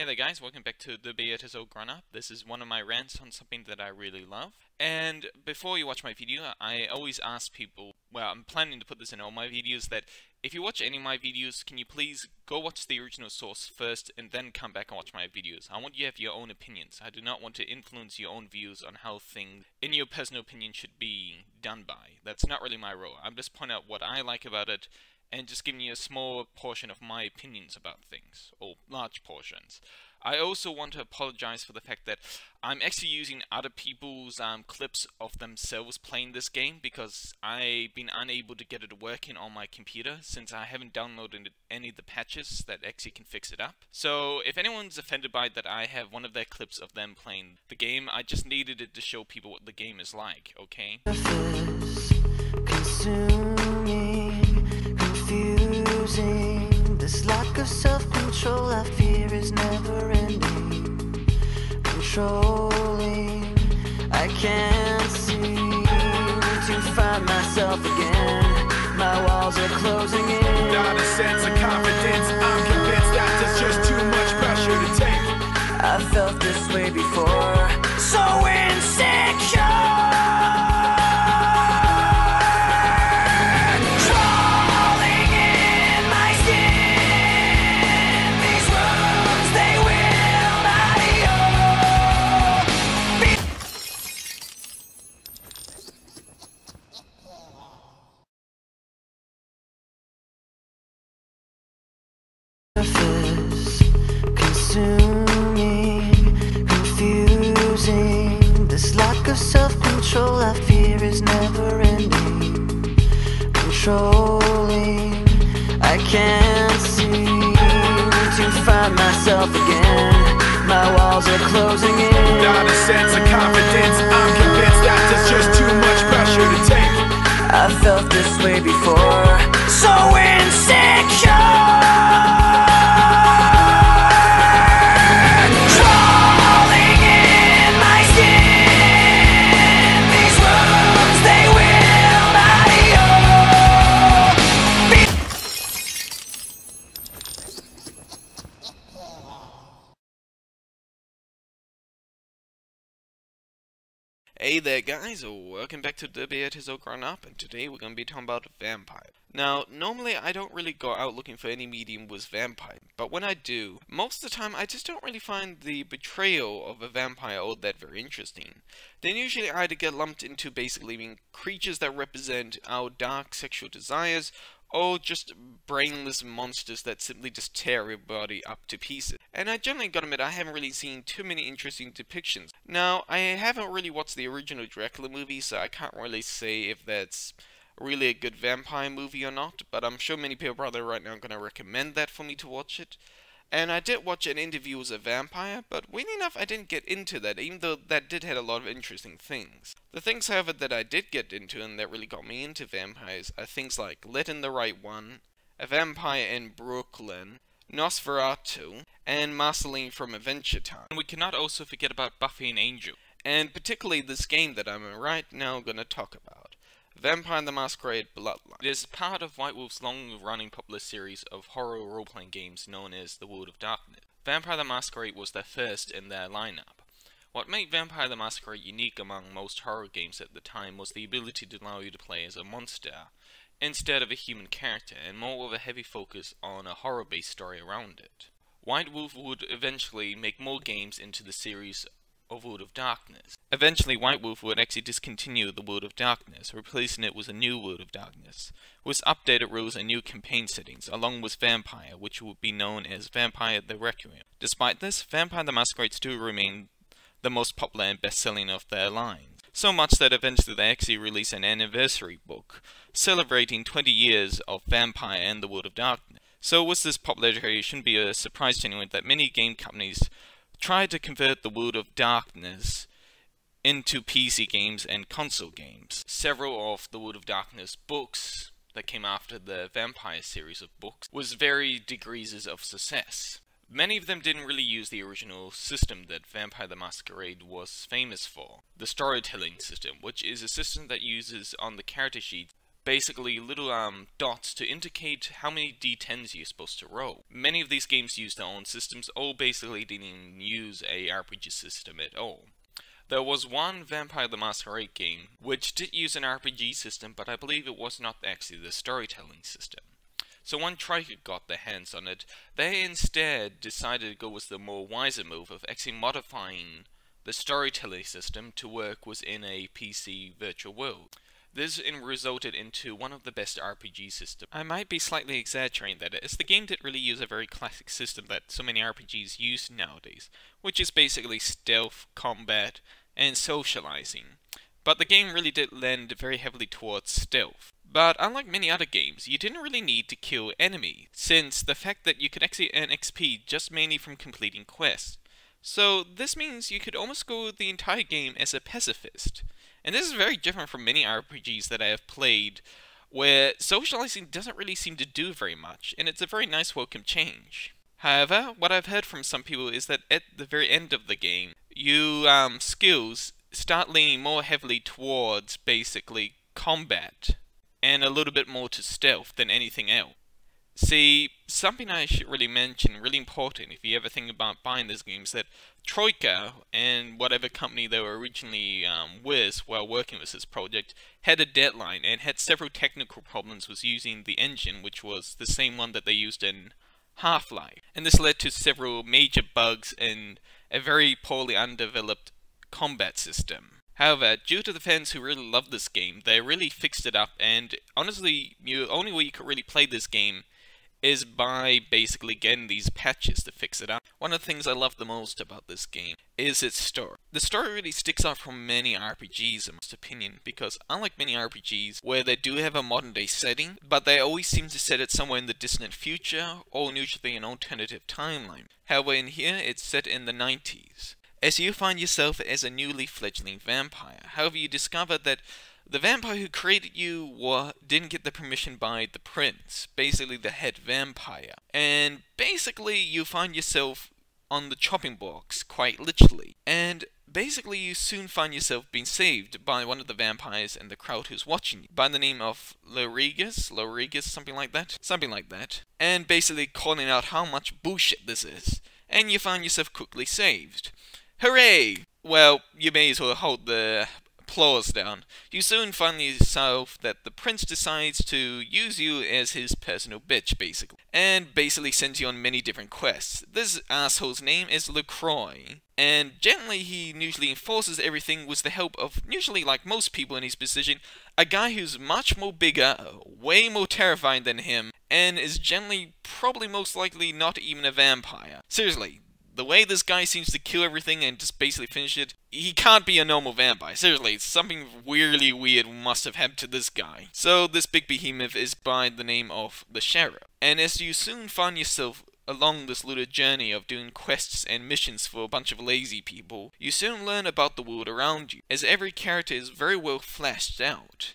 Hey there guys, welcome back to The Beard Has All Grown Up. This is one of my rants on something that I really love. And before you watch my video, I always ask people, well, I'm planning to put this in all my videos, that if you watch any of my videos, can you please go watch the original source first and then come back and watch my videos. I want you to have your own opinions. I do not want to influence your own views on how things, in your personal opinion, should be done by. That's not really my role. I'm just pointing out what I like about it, and just giving you a small portion of my opinions about things, or large portions. I also want to apologize for the fact that I'm actually using other people's clips of themselves playing this game because I've been unable to get it working on my computer since I haven't downloaded any of the patches that actually can fix it up. So if anyone's offended by that I have one of their clips of them playing the game, I just needed it to show people what the game is like, okay? This lack of self-control I fear is never ending. Controlling, I can't seem to find myself again. My walls are closing in. Not a sense of confidence, I'm convinced that there's just too much pressure to take. I felt this way before, so insecure. Consuming, confusing. This lack of self-control I fear is never ending. Controlling, I can't seem to find myself again. My walls are closing in. Not a sense of confidence, I'm convinced that there's just too much pressure to take. I felt this way before, so insecure. Hey there guys, welcome back to The Beard Has All Grown Up, and today we're going to be talking about vampire. Now, normally I don't really go out looking for any medium with vampire, but when I do, most of the time I just don't really find the betrayal of a vampire all that very interesting. They usually either get lumped into basically being creatures that represent our dark sexual desires, or just brainless monsters that simply just tear everybody up to pieces. And I generally gotta admit, I haven't really seen too many interesting depictions. Now, I haven't really watched the original Dracula movie, so I can't really say if that's really a good vampire movie or not, but I'm sure many people out there right now are gonna recommend that for me to watch it. And I did watch an interview as a vampire, but weirdly enough I didn't get into that, even though that did have a lot of interesting things. The things, however, that I did get into and that really got me into vampires are things like Let in the Right One, A Vampire in Brooklyn, Nosferatu, and Marceline from Adventure Time. And we cannot also forget about Buffy and Angel, and particularly this game that I'm right now going to talk about. Vampire the Masquerade Bloodlines. It is part of White Wolf's long-running popular series of horror role-playing games known as The World of Darkness. Vampire the Masquerade was their first in their lineup. What made Vampire the Masquerade unique among most horror games at the time was the ability to allow you to play as a monster, instead of a human character, and more with a heavy focus on a horror-based story around it. White Wolf would eventually make more games into the series of World of Darkness. Eventually, White Wolf would actually discontinue the World of Darkness, replacing it with a new World of Darkness, with updated rules and new campaign settings, along with Vampire, which would be known as Vampire the Requiem. Despite this, Vampire the Masquerade still remained the most popular and best-selling of their line. So much that eventually they actually released an anniversary book, celebrating 20 years of Vampire and the World of Darkness. So with this popularity, it shouldn't be a surprise to anyone that many game companies tried to convert the World of Darkness into PC games and console games. Several of the World of Darkness books that came after the Vampire series of books was varied degrees of success. Many of them didn't really use the original system that Vampire the Masquerade was famous for, the storytelling system, which is a system that uses on the character sheet basically little dots to indicate how many d10s you're supposed to roll. Many of these games use their own systems, or basically didn't even use a RPG system at all. There was one Vampire the Masquerade game which did use an RPG system, but I believe it was not actually the storytelling system. So when Triker got their hands on it, they instead decided to go with the more wiser move of actually modifying the storytelling system to work within a PC virtual world. This resulted into one of the best RPG systems. I might be slightly exaggerating that, as the game did really use a very classic system that so many RPGs use nowadays, which is basically stealth, combat, and socializing. But the game really did lend very heavily towards stealth. But unlike many other games, you didn't really need to kill enemies, since the fact that you could actually earn XP just mainly from completing quests. So this means you could almost go the entire game as a pacifist. And this is very different from many RPGs that I have played, where socializing doesn't really seem to do very much, and it's a very nice welcome change. However, what I've heard from some people is that at the very end of the game, you skills start leaning more heavily towards basically combat, and a little bit more to stealth than anything else. See, something I should really mention, really important if you ever think about buying this game, is that Troika and whatever company they were originally with while working with this project had a deadline and had several technical problems with using the engine, which was the same one that they used in Half-Life. And this led to several major bugs and a very poorly undeveloped combat system. However, due to the fans who really love this game, they really fixed it up, and honestly, the only way you could really play this game is by basically getting these patches to fix it up. One of the things I love the most about this game is its story. The story really sticks out from many RPGs in my opinion, because unlike many RPGs where they do have a modern day setting, but they always seem to set it somewhere in the distant future, or usually an alternative timeline. However, in here, it's set in the 90s. As you find yourself as a newly fledgling vampire. However, you discover that the vampire who created you didn't get the permission by the prince, basically the head vampire. And basically you find yourself on the chopping blocks, quite literally. And basically you soon find yourself being saved by one of the vampires in the crowd who's watching you, by the name of Lorigas, something like that. And basically calling out how much bullshit this is. And you find yourself quickly saved. Hooray! Well, you may as well hold the applause down. You soon find yourself that the prince decides to use you as his personal bitch, basically. And basically sends you on many different quests. This asshole's name is LaCroix. And generally he usually enforces everything with the help of, usually like most people in his position, a guy who's much more bigger, way more terrifying than him, and is generally probably most likely not even a vampire. Seriously. The way this guy seems to kill everything and just basically finish it, he can't be a normal vampire. Seriously, something weirdly weird must have happened to this guy. So this big behemoth is by the name of the Sheriff. And as you soon find yourself along this little journey of doing quests and missions for a bunch of lazy people, you soon learn about the world around you, as every character is very well fleshed out.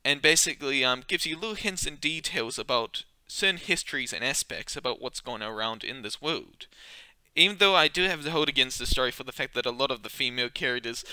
And basically gives you little hints and details about certain histories and aspects about what's going on around in this world. Even though I do have to hold against the story for the fact that a lot of the female characters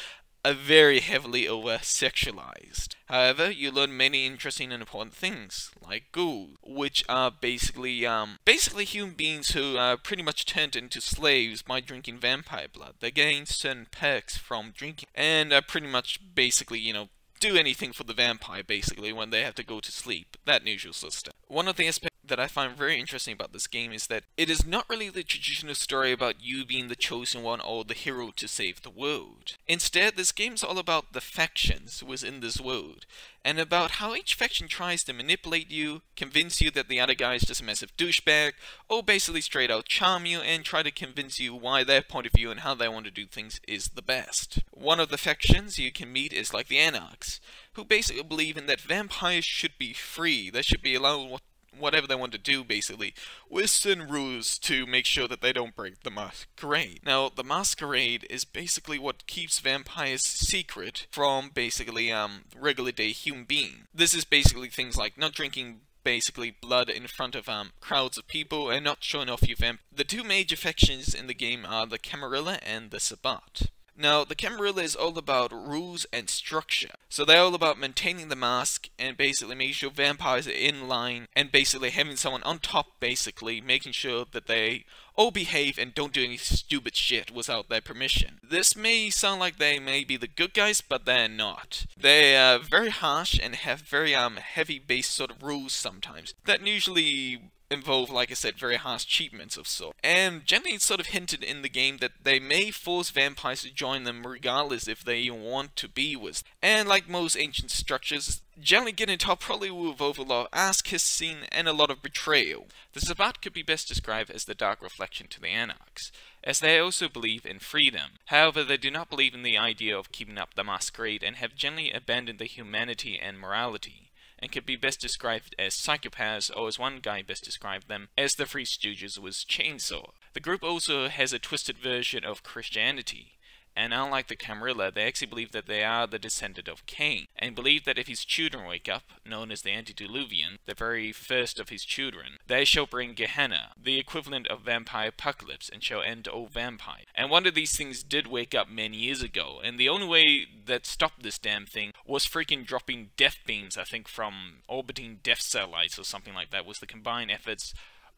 are very heavily over-sexualized. However, you learn many interesting and important things, like ghouls, which are basically human beings who are pretty much turned into slaves by drinking vampire blood. They gain certain perks from drinking, and are pretty much basically, do anything for the vampire, basically, when they have to go to sleep. That usual sort of stuff. One of the aspects that I find very interesting about this game is that it is not really the traditional story about you being the chosen one or the hero to save the world. Instead, this game is all about the factions within this world, and about how each faction tries to manipulate you, convince you that the other guy is just a massive douchebag, or basically straight out charm you and try to convince you why their point of view and how they want to do things is the best. One of the factions you can meet is like the Anarchs, who basically believe in that vampires should be free. They should be allowed whatever they want to do, basically, with certain rules to make sure that they don't break the Masquerade. Now, the Masquerade is basically what keeps vampires secret from basically regular day human beings. This is basically things like not drinking basically blood in front of crowds of people and not showing off your vamp. The two major factions in the game are the Camarilla and the Sabbat. Now, the Camarilla is all about rules and structure. So they're all about maintaining the mask and basically making sure vampires are in line and basically having someone on top, basically making sure that they all behave and don't do any stupid shit without their permission. This may sound like they may be the good guys, but they're not. They are very harsh and have very heavy-based sort of rules sometimes that usually involve, like I said, very harsh treatments of sort. And generally it's sort of hinted in the game that they may force vampires to join them regardless if they even want to be with. And like most ancient structures, generally getting top probably will involve a lot of ass-kissing and a lot of betrayal. The Sabbat could be best described as the dark reflection to the Anarchs, as they also believe in freedom. However, they do not believe in the idea of keeping up the Masquerade and have generally abandoned the humanity and morality, and could be best described as psychopaths, or as one guy best described them, as the Three Stooges with Chainsaw. The group also has a twisted version of Christianity, and unlike the Camarilla, they actually believe that they are the descendant of Cain, and believe that if his children wake up, known as the Antediluvian, the very first of his children, they shall bring Gehenna, the equivalent of vampire apocalypse, and shall end all vampire. And one of these things did wake up many years ago, and the only way that stopped this damn thing was freaking dropping death beams, I think from orbiting death satellites or something like that, was the combined efforts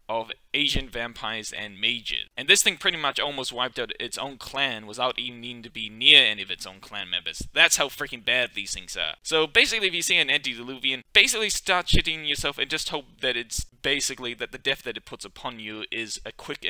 of Asian vampires and mages. And this thing pretty much almost wiped out its own clan without even needing to be near any of its own clan members. That's how freaking bad these things are. So basically, if you see an antediluvian, basically start shitting yourself and just hope that it's basically that the death that it puts upon you is a quick